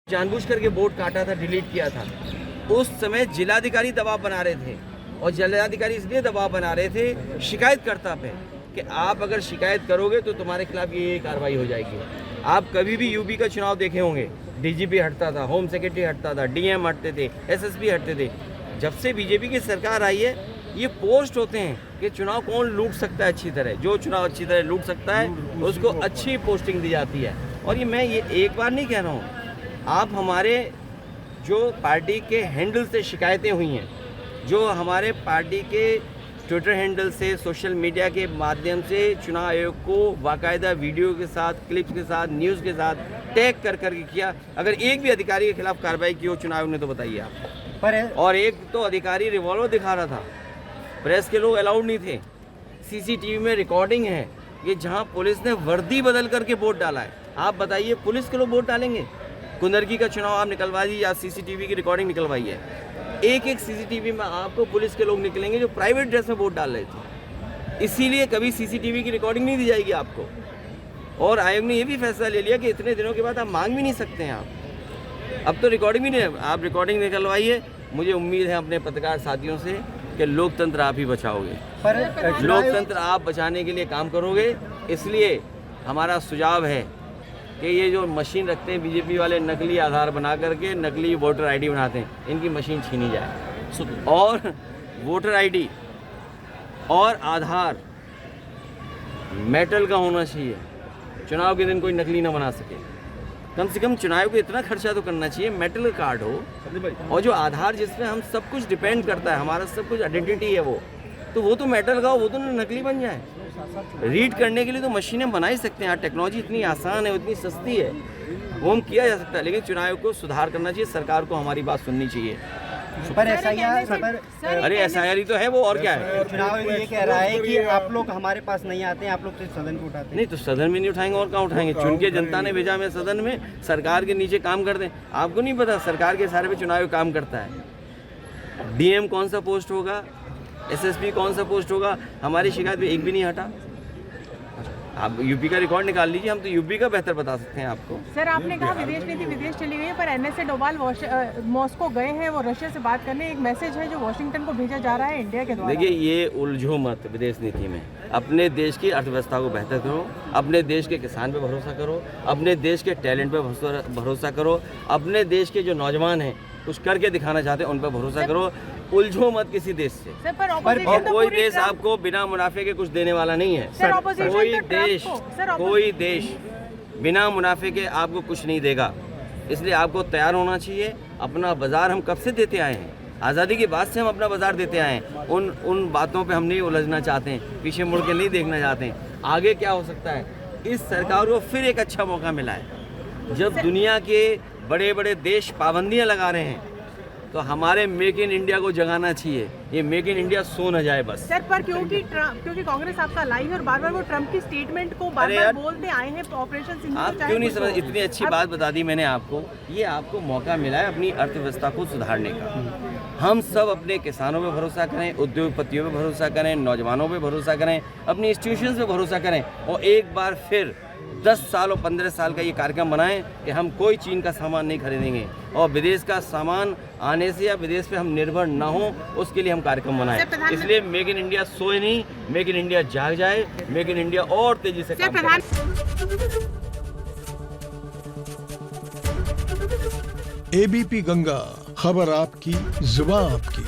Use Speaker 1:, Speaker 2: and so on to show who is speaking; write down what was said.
Speaker 1: जानबूझ करके वोट काटा था, डिलीट किया था। उस समय जिलाधिकारी दबाव बना रहे थे और जिलाधिकारी इसलिए दबाव बना रहे थे शिकायतकर्ता पे कि आप अगर शिकायत करोगे तो तुम्हारे खिलाफ ये कार्रवाई हो जाएगी। आप कभी भी यूपी का चुनाव देखे होंगे, डीजीपी हटता था, होम सेक्रेटरी हटता था, डीएम हटते थे, एसएसपी हटते थे। जब से बीजेपी की सरकार आई है ये पोस्ट होते हैं कि चुनाव कौन लूट सकता है अच्छी तरह, जो चुनाव अच्छी तरह लूट सकता है उसको अच्छी पोस्टिंग दी जाती है। और ये मैं ये एक बार नहीं कह रहा हूँ, आप हमारे जो पार्टी के हैंडल से शिकायतें हुई हैं, जो हमारे पार्टी के ट्विटर हैंडल से, सोशल मीडिया के माध्यम से चुनाव आयोग को बाकायदा वीडियो के साथ, क्लिप्स के साथ, न्यूज़ के साथ टैग कर करके किया। अगर एक भी अधिकारी के खिलाफ कार्रवाई की हो चुनाव आयोग ने तो बताइए आप। और एक तो अधिकारी रिवॉल्वर दिखा रहा था, प्रेस के लोग अलाउड नहीं थे। सीसीटीवी में रिकॉर्डिंग है कि जहां पुलिस ने वर्दी बदल करके वोट डाला है। आप बताइए पुलिस के लोग वोट डालेंगे? कुंदरकी का चुनाव आप निकलवाइए या सीसीटीवी की रिकॉर्डिंग निकलवाइए, एक एक सीसीटीवी में आपको पुलिस के लोग निकलेंगे जो प्राइवेट ड्रेस में वोट डाल रहे थे। इसीलिए कभी सीसीटीवी की रिकॉर्डिंग नहीं दी जाएगी आपको। और आयोग ने ये भी फैसला ले लिया कि इतने दिनों के बाद आप मांग भी नहीं सकते हैं। आप अब तो रिकॉर्डिंग भी नहीं, आप रिकॉर्डिंग निकलवाइए। मुझे उम्मीद है अपने पत्रकार साथियों से कि लोकतंत्र आप ही बचाओगे, लोकतंत्र आप बचाने के लिए काम करोगे। इसलिए हमारा सुझाव है कि ये जो मशीन रखते हैं बीजेपी वाले, नकली आधार बना करके नकली वोटर आईडी बनाते हैं, इनकी मशीन छीनी जाए और वोटर आईडी और आधार मेटल का होना चाहिए। चुनाव के दिन कोई नकली ना बना सके। कम से कम चुनाव को इतना खर्चा तो करना चाहिए, मेटल कार्ड हो। और जो आधार जिसमें हम सब कुछ डिपेंड करता है, हमारा सब कुछ आइडेंटिटी है वो तो मेटल का हो, वो तो नकली बन जाए। रीड करने के लिए तो मशीनें बना ही सकते हैं। टेक्नोलॉजी इतनी आसान है, इतनी सस्ती है, वो हम किया जा सकता है। लेकिन चुनाव को सुधार करना चाहिए, सरकार को हमारी बात सुननी चाहिए।
Speaker 2: पर एसआईआर,
Speaker 1: अरे एसआईआर ही तो है, वो और क्या है?
Speaker 2: चुनाव ये कह रहा है कि आप लोग हमारे पास नहीं आते हैं, आप लोग सिर्फ सदन को उठाते हैं।
Speaker 1: नहीं तो सदन में नहीं उठाएंगे और कहाँ उठाएंगे? चुन के जनता ने भेजा हमें सदन में, सरकार के नीचे काम करते हैं। आपको नहीं पता सरकार के सारे पे चुनाव काम करता है। डीएम कौन सा पोस्ट होगा, एसएसपी कौन सा पोस्ट होगा, हमारी शिकायत पे एक भी नहीं हटा। आप यूपी का रिकॉर्ड निकाल लीजिए, हम तो यूपी का बेहतर बता सकते हैं आपको।
Speaker 3: सर आपने कहा विदेश नीति विदेश चली गई है, पर एनएसए डोभाल मॉस्को गए हैं, वो रशिया से बात करने। एक मैसेज है जो वॉशिंगटन को भेजा जा रहा है इंडिया के द्वारा।
Speaker 1: देखिए ये उलझो मत विदेश नीति में। अपने देश की अर्थव्यवस्था को बेहतर करो, अपने देश के किसान पे भरोसा करो, अपने देश के टैलेंट पे भरोसा करो, अपने देश के जो नौजवान हैं कुछ करके दिखाना चाहते हैं उन पर भरोसा करो। उलझो मत किसी देश से। और कोई देश आपको बिना मुनाफे के कुछ देने वाला नहीं है। कोई देश बिना मुनाफे के आपको कुछ नहीं देगा। इसलिए आपको तैयार होना चाहिए। अपना बाजार हम कब से देते आए हैं, आज़ादी के बाद से हम अपना बाजार देते आए हैं। उन बातों पे हम नहीं उलझना चाहते हैं, पीछे मुड़ के नहीं देखना चाहते हैं। आगे क्या हो सकता है, इस सरकार को फिर एक अच्छा मौका मिला है। जब दुनिया के बड़े बड़े देश पाबंदियां लगा रहे हैं तो हमारे मेक इन इंडिया को जगाना चाहिए। ये मेक इन इंडिया सो न जाए बस।
Speaker 3: सर पर क्योंकि कांग्रेस आपका लाई है और बार बार वो ट्रम्प की स्टेटमेंट को बार बार बोलते आए हैं ऑपरेशन सिंदूर।
Speaker 1: आप क्यों नहीं समझ, इतनी अच्छी बात बता दी मैंने आपको। ये आपको मौका मिला है अपनी अर्थव्यवस्था को सुधारने का। हम सब अपने किसानों पे भरोसा करें, उद्योगपतियों पे भरोसा करें, नौजवानों पे भरोसा करें, अपनी इंस्टीट्यूशंस पे भरोसा करें और एक बार फिर 10 साल और 15 साल का ये कार्यक्रम बनाएं कि हम कोई चीन का सामान नहीं खरीदेंगे और विदेश का सामान आने से या विदेश पे हम निर्भर ना हो, उसके लिए हम कार्यक्रम बनाएं। इसलिए मेक इन इंडिया सोए नहीं, मेक इन इंडिया जाग जाए, मेक इन इंडिया और तेजी से काम करे।
Speaker 4: एबीपी गंगा, खबर आपकी, जुबान आपकी।